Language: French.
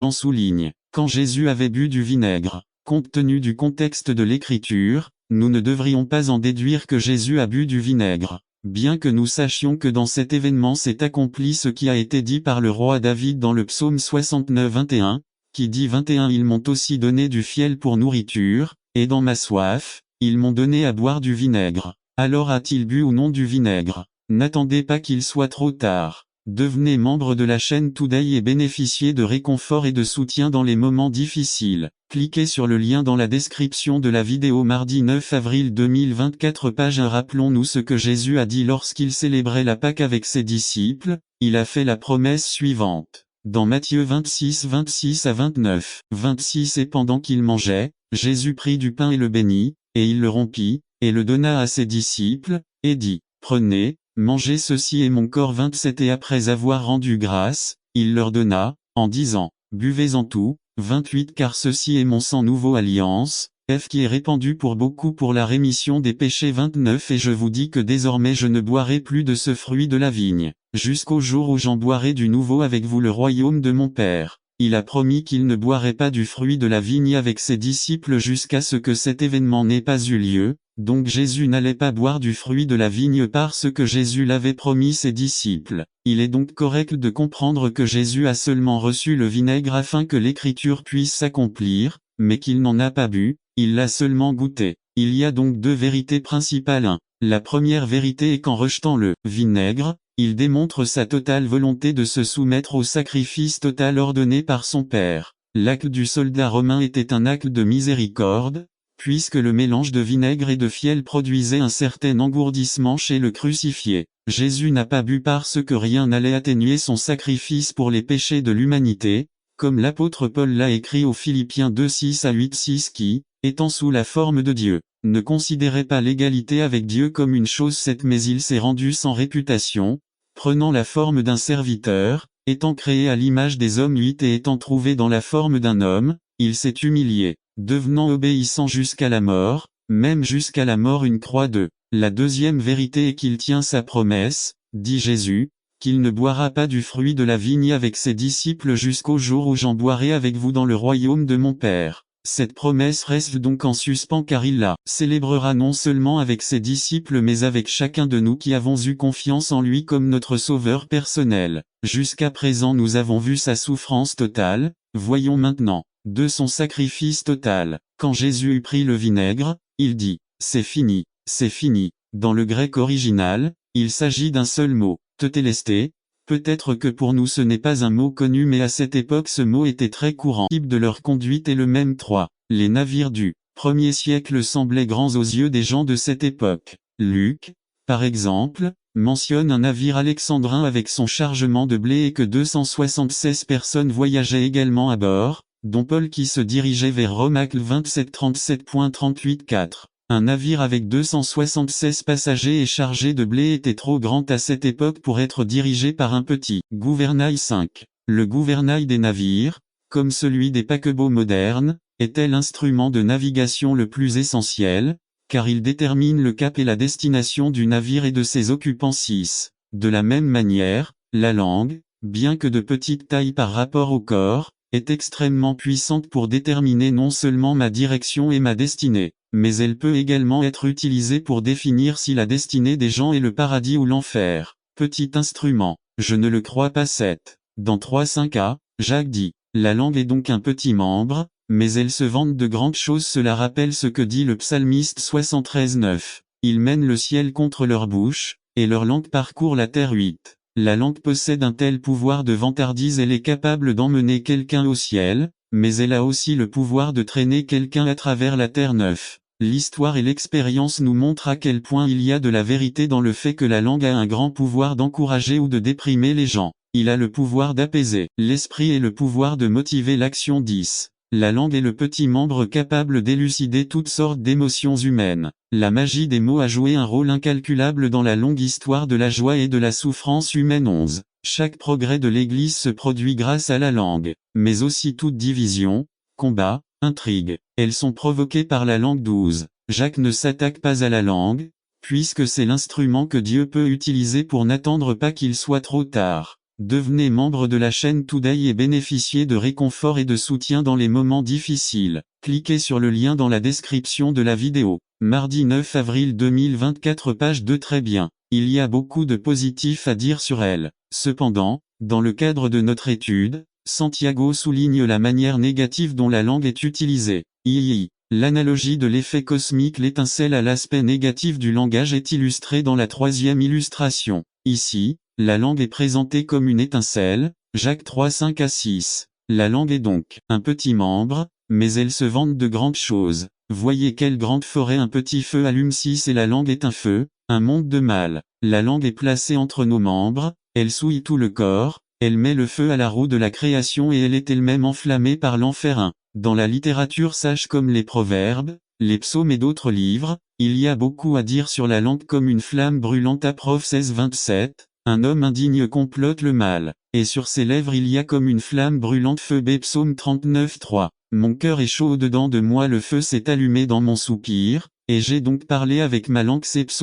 En souligne, quand Jésus avait bu du vinaigre, compte tenu du contexte de l'Écriture, nous ne devrions pas en déduire que Jésus a bu du vinaigre, bien que nous sachions que dans cet événement s'est accompli ce qui a été dit par le roi David dans le psaume 69 21, qui dit 21 Ils m'ont aussi donné du fiel pour nourriture, et dans ma soif, ils m'ont donné à boire du vinaigre. Alors a-t-il bu ou non du vinaigre? N'attendez pas qu'il soit trop tard. Devenez membre de la chaîne Today et bénéficiez de réconfort et de soutien dans les moments difficiles. Cliquez sur le lien dans la description de la vidéo mardi 9 avril 2024 page 1. Rappelons-nous ce que Jésus a dit lorsqu'il célébrait la Pâque avec ses disciples, il a fait la promesse suivante. Dans Matthieu 26, 26 à 29, 26 Et pendant qu'il mangeait, Jésus prit du pain et le bénit, et il le rompit, et le donna à ses disciples, et dit, Prenez, mangez ceci est mon corps 27 Et après avoir rendu grâce, il leur donna, en disant, Buvez-en tout, 28 Car ceci est mon sang nouveau alliance, qui est répandu pour beaucoup pour la rémission des péchés 29 Et je vous dis que désormais je ne boirai plus de ce fruit de la vigne, jusqu'au jour où j'en boirai du nouveau avec vous le royaume de mon Père. Il a promis qu'il ne boirait pas du fruit de la vigne avec ses disciples jusqu'à ce que cet événement n'ait pas eu lieu, donc Jésus n'allait pas boire du fruit de la vigne parce que Jésus l'avait promis ses disciples. Il est donc correct de comprendre que Jésus a seulement reçu le vinaigre afin que l'écriture puisse s'accomplir, mais qu'il n'en a pas bu, il l'a seulement goûté. Il y a donc deux vérités principales. 1. La première vérité est qu'en rejetant le vinaigre, il démontre sa totale volonté de se soumettre au sacrifice total ordonné par son Père. L'acte du soldat romain était un acte de miséricorde, puisque le mélange de vinaigre et de fiel produisait un certain engourdissement chez le crucifié. Jésus n'a pas bu parce que rien n'allait atténuer son sacrifice pour les péchés de l'humanité, comme l'apôtre Paul l'a écrit aux Philippiens 2 6 à 8 6 qui, étant sous la forme de Dieu, ne considérait pas l'égalité avec Dieu comme une chose faite mais il s'est rendu sans réputation, prenant la forme d'un serviteur, étant créé à l'image des hommes 8 et étant trouvé dans la forme d'un homme, il s'est humilié, devenant obéissant jusqu'à la mort, même jusqu'à la mort une croix 2. La deuxième vérité est qu'il tient sa promesse, dit Jésus, qu'il ne boira pas du fruit de la vigne avec ses disciples jusqu'au jour où j'en boirai avec vous dans le royaume de mon Père. Cette promesse reste donc en suspens car il la célébrera non seulement avec ses disciples mais avec chacun de nous qui avons eu confiance en lui comme notre sauveur personnel. Jusqu'à présent nous avons vu sa souffrance totale, voyons maintenant, de son sacrifice total. Quand Jésus eut pris le vinaigre, il dit, c'est fini, c'est fini. Dans le grec original, il s'agit d'un seul mot, tetelesté. Peut-être que pour nous ce n'est pas un mot connu mais à cette époque ce mot était très courant. Le type de leur conduite est le même. 3. Les navires du 1er siècle semblaient grands aux yeux des gens de cette époque. Luc, par exemple, mentionne un navire alexandrin avec son chargement de blé et que 276 personnes voyageaient également à bord, dont Paul qui se dirigeait vers Rome. Actes 27 37.38 4. Un navire avec 276 passagers et chargé de blé était trop grand à cette époque pour être dirigé par un petit gouvernail 5. Le gouvernail des navires, comme celui des paquebots modernes, était l'instrument de navigation le plus essentiel, car il détermine le cap et la destination du navire et de ses occupants 6. De la même manière, la langue, bien que de petite taille par rapport au corps, est extrêmement puissante pour déterminer non seulement ma direction et ma destinée, mais elle peut également être utilisée pour définir si la destinée des gens est le paradis ou l'enfer. Petit instrument, je ne le crois pas 7. Dans 3-5a, Jacques dit, la langue est donc un petit membre, mais elle se vante de grandes choses. Cela rappelle ce que dit le psalmiste 73-9. Ils mènent le ciel contre leur bouche, et leur langue parcourt la terre 8. La langue possède un tel pouvoir de vantardise, elle est capable d'emmener quelqu'un au ciel, mais elle a aussi le pouvoir de traîner quelqu'un à travers la terre 9. L'histoire et l'expérience nous montrent à quel point il y a de la vérité dans le fait que la langue a un grand pouvoir d'encourager ou de déprimer les gens. Il a le pouvoir d'apaiser l'esprit et le pouvoir de motiver l'action 10. La langue est le petit membre capable d'élucider toutes sortes d'émotions humaines. La magie des mots a joué un rôle incalculable dans la longue histoire de la joie et de la souffrance humaine 11. Chaque progrès de l'Église se produit grâce à la langue, mais aussi toute division, combat, intrigue. Elles sont provoquées par la langue 12. Jacques ne s'attaque pas à la langue, puisque c'est l'instrument que Dieu peut utiliser pour n'attendre pas qu'il soit trop tard. Devenez membre de la chaîne Today et bénéficiez de réconfort et de soutien dans les moments difficiles. Cliquez sur le lien dans la description de la vidéo. Mardi 9 avril 2024 page 2 Très bien. Il y a beaucoup de positifs à dire sur elle. Cependant, dans le cadre de notre étude, Santiago souligne la manière négative dont la langue est utilisée. L'analogie de l'effet cosmique l'étincelle à l'aspect négatif du langage est illustrée dans la troisième illustration. Ici, la langue est présentée comme une étincelle, Jacques 3, 5 à 6. La langue est donc un petit membre, mais elle se vante de grandes choses. Voyez quelle grande forêt un petit feu allume 6 et la langue est un feu, un monde de mal. La langue est placée entre nos membres, elle souille tout le corps, elle met le feu à la roue de la création et elle est elle-même enflammée par l'enfer 1. Dans la littérature sage comme les proverbes, les psaumes et d'autres livres, il y a beaucoup à dire sur la langue comme une flamme brûlante à Prof 16 27. Un homme indigne complote le mal, et sur ses lèvres il y a comme une flamme brûlante feu B psaume 39 3. Mon cœur est chaud au-dedans de moi le feu s'est allumé dans mon soupir, et j'ai donc parlé avec ma langue c'est psaume